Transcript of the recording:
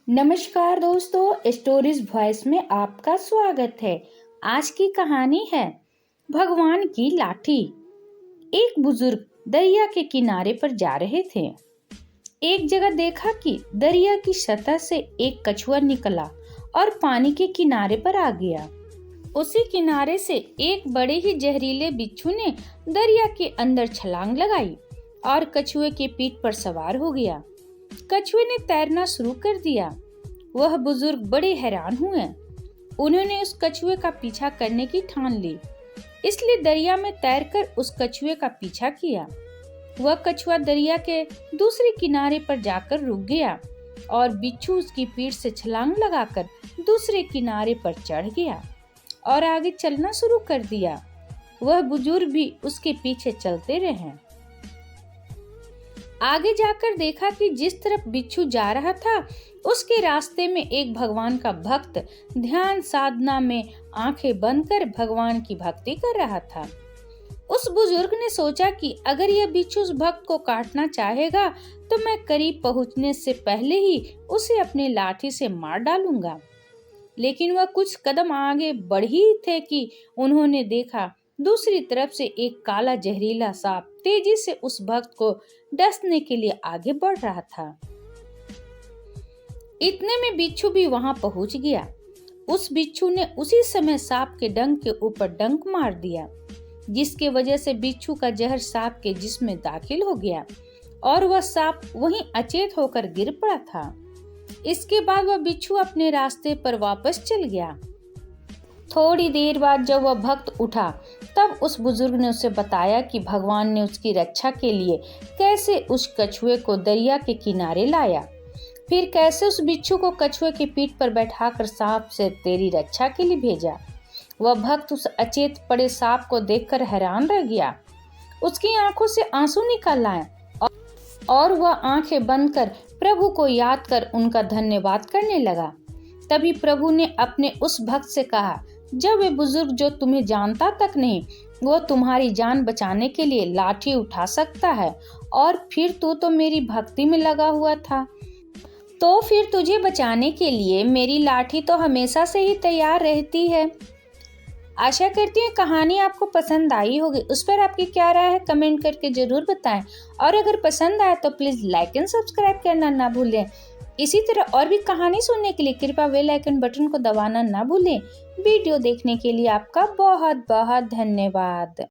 नमस्कार दोस्तों, stories voice में आपका स्वागत है। आज की कहानी है भगवान की लाठी। एक बुजुर्ग दरिया के किनारे पर जा रहे थे। एक जगह देखा कि दरिया की सतह से एक कछुआ निकला और पानी के किनारे पर आ गया। उसी किनारे से एक बड़े ही जहरीले बिच्छू ने दरिया के अंदर छलांग लगाई और कछुए की पीठ पर सवार हो गया। कछुए ने तैरना शुरू कर दिया। वह बुजुर्ग बड़े हैरान हुए। उन्होंने उस कछुए का पीछा करने की ठान ली, इसलिए दरिया में तैरकर उस कछुए का पीछा किया। वह कछुआ दरिया के दूसरे किनारे पर जाकर रुक गया और बिच्छू उसकी पीठ से छलांग लगाकर दूसरे किनारे पर चढ़ गया और आगे चलना शुरू कर दिया। वह बुजुर्ग भी उसके पीछे चलते रहे। आगे जाकर देखा कि जिस तरफ बिच्छू जा रहा था उसके रास्ते में एक भगवान का भक्त ध्यान साधना में आंखें बंद कर भगवान की भक्ति कर रहा था। उस बुजुर्ग ने सोचा कि अगर यह बिच्छू उस भक्त को काटना चाहेगा तो मैं करीब पहुंचने से पहले ही उसे अपनी लाठी से मार डालूंगा। लेकिन वह कुछ कदम आगे बढ़ ही थे कि उन्होंने देखा दूसरी तरफ से एक काला जहरीला सांप तेजी से उस भक्त को डसने के लिए आगे बढ़ रहा था। इतने में बिच्छू भी वहां पहुंच गया। उस बिच्छू ने उसी समय सांप के डंक के ऊपर डंक मार दिया, जिसके वजह से बिच्छू का जहर सांप के जिस्म में दाखिल हो गया और वह सांप वहीं अचेत होकर गिर पड़ा था। इसके बाद वह बिच्छू अपने रास्ते पर वापस चल गया। थोड़ी देर बाद जब वह भक्त उठा तब उस बुजुर्ग ने उसे बताया कि भगवान ने उसकी रक्षा के लिए कैसे उस कछुए को दरिया के किनारे लाया, फिर कैसे उस बिच्छू को कछुए की पीठ पर बैठाकर सांप से तेरी रक्षा के लिए भेजा। वह भक्त उस अचेत पड़े सांप को देखकर हैरान रह गया। उसकी आंखों से आंसू निकल आए और वह आंखें बंद कर प्रभु को याद कर उनका धन्यवाद करने लगा। तभी प्रभु ने अपने उस भक्त से कहा, जब वे बुजुर्ग जो तुम्हें जानता तक नहीं, वो तुम्हारी जान बचाने के लिए लाठी उठा सकता है, और फिर तू तो मेरी भक्ति में लगा हुआ था, तो फिर तुझे बचाने के लिए मेरी लाठी तो हमेशा से ही तैयार रहती है। आशा करती हूँ कहानी आपको पसंद आई होगी। उस पर आपकी क्या राय है कमेंट करके जरूर बताएं, और अगर पसंद आए तो प्लीज लाइक एंड सब्सक्राइब करना ना भूलें। इसी तरह और भी कहानी सुनने के लिए कृपया बेल आइकन बटन को दबाना ना भूलें। वीडियो देखने के लिए आपका बहुत बहुत धन्यवाद।